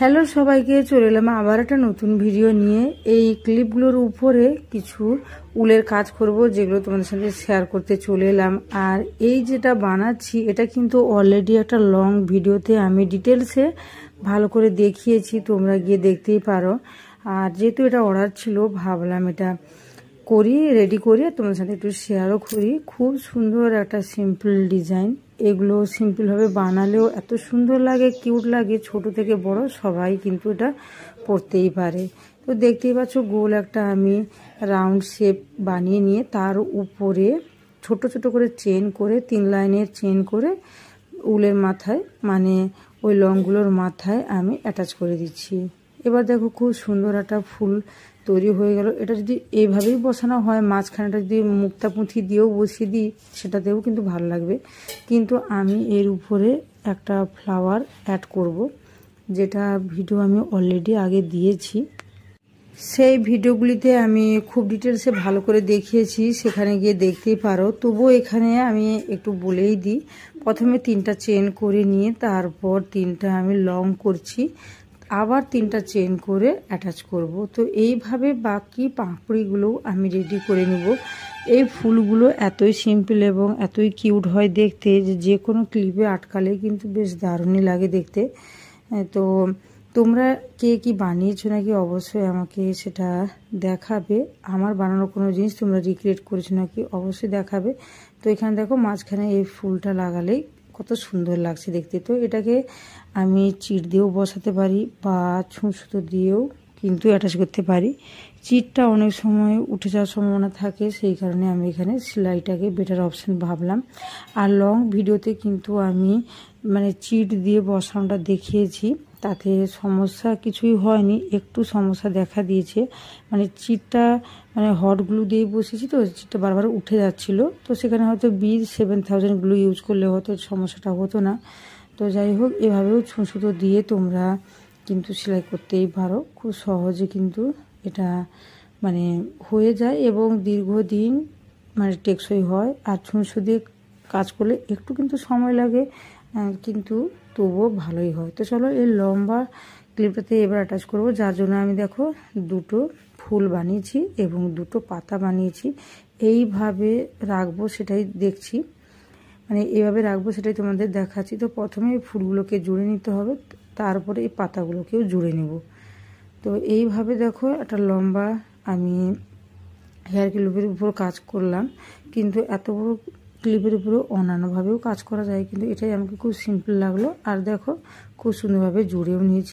Hello সবাইকে, চলে এলাম আবার একটা নতুন ভিডিও নিয়ে। এই ক্লিপগুলোর উপরে কিছু উলের কাজ করব, যেগুলো তোমাদের সাথে শেয়ার করতে চলে এলাম। আর এই যেটা বানাচ্ছি এটা কিন্তু অলরেডি একটা লং ভিডিওতে আমি ডিটেলসে ভালো করে দেখিয়েছি, তোমরা গিয়ে দেখতেই পারো। আর যেহেতু এটা অর্ডার ছিল, ভাবলাম এটা করি, রেডি করি, তোমাদের সাথে একটু শেয়ারও করি। খুব সুন্দর একটা সিম্পল ডিজাইন। এগুলো সিম্পলভাবে বানালেও এত সুন্দর লাগে, কিউট লাগে, ছোট থেকে বড় সবাই কিন্তু এটা পরতেই পারে। তো দেখতেই পাচ্ছ, গোল একটা আমি রাউন্ড শেপ বানিয়ে নিয়ে তার উপরে ছোট ছোট করে চেন করে 3 লাইনের চেন করে উলের মাথায়, মানে ওই লংগুলোর মাথায় আমি অ্যাটাচ করে দিচ্ছি। এবার দেখো, খুব সুন্দর একটা ফুল তৈরি হয়ে গেল। এটা যদি এইভাবেই বসানো হয়, মাঝখানেটা যদি মুক্তা পুঁথি দিয়েও বসিয়ে দিই, সেটাতেও কিন্তু ভালো লাগবে। কিন্তু আমি এর উপরে একটা ফ্লাওয়ার অ্যাড করব, যেটা ভিডিও আমি অলরেডি আগে দিয়েছি। সেই ভিডিওগুলিতে আমি খুব ডিটেলসে ভালো করে দেখিয়েছি, সেখানে গিয়ে দেখতেই পারো। তবুও এখানে আমি একটু বলেই দিই। প্রথমে 3টা চেন করে নিয়ে তারপর 3টা আমি লং করছি, আবার 3টা চেন করে অ্যাটাচ করব। তো এইভাবে বাকি পাঁপড়িগুলোও আমি রেডি করে নেব। এই ফুলগুলো এতই সিম্পল এবং এতই কিউট হয় দেখতে, যে কোনো ক্লিপে আটকালে কিন্তু বেশ দারুণই লাগে দেখতে। তো তোমরা কে কি বানিয়েছো নাকি অবশ্যই আমাকে সেটা দেখাবে। আমার বানানো কোনো জিনিস তোমরা রিক্রিয়েট করেছো নাকি অবশ্যই দেখাবে। তো এখানে দেখো, মাঝখানে এই ফুলটা লাগালেই কত সুন্দর লাগছে দেখতে। তো এটাকে আমি চিট দিয়েও বসাতে পারি বা ছুঁচ সুতো দিয়েও কিন্তু অ্যাটাচ করতে পারি। চিটটা অনেক সময় উঠে যাওয়ার সম্ভাবনা থাকে, সেই কারণে আমি এখানে সেলাইটাকে বেটার অপশান ভাবলাম। আর লং ভিডিওতে কিন্তু আমি মানে চিট দিয়ে বসানোটা দেখিয়েছি, তাতে সমস্যা কিছুই হয়নি, একটু সমস্যা দেখা দিয়েছে। মানে চিটটা মানে হট গ্লু দিয়ে বসেছি, তো চিটটা বারবার উঠে যাচ্ছিলো। তো সেখানে হয়তো B7000 গ্লু ইউজ করলে হয়তো সমস্যাটা হতো না। তো যাই হোক, এভাবেও ছুঁচ সুতো দিয়ে তোমরা কিন্তু সেলাই করতেই পারো। খুব সহজে কিন্তু এটা মানে হয়ে যায় এবং দীর্ঘদিন মানে টেকসই হয়। আর ছুঁচ সুতো দিয়ে কাজ করলে একটু কিন্তু সময় লাগে, কিন্তু তবুও ভালোই হয়। তো চলো, এই লম্বা ক্লিপটাতে এবার অ্যাটাচ করব, যার জন্য আমি দেখো 2টো ফুল বানিয়েছি এবং 2টো পাতা বানিয়েছি। এইভাবে রাখবো সেটাই দেখছি, মানে এইভাবে রাখবো সেটাই তোমাদের দেখাচ্ছি। তো প্রথমে এই ফুলগুলোকে জুড়ে নিতে হবে, তারপরে এই পাতাগুলোকেও জুড়ে নেব। তো এইভাবে দেখো একটা লম্বা আমি হেয়ার ক্লিপের উপর কাজ করলাম, কিন্তু এত বড় ক্লিপের উপরেও অন্যান্যভাবেও কাজ করা যায়, কিন্তু এটাই আমাকে খুব সিম্পল লাগলো। আর দেখো, খুব সুন্দরভাবে জুড়েও নিয়েছি।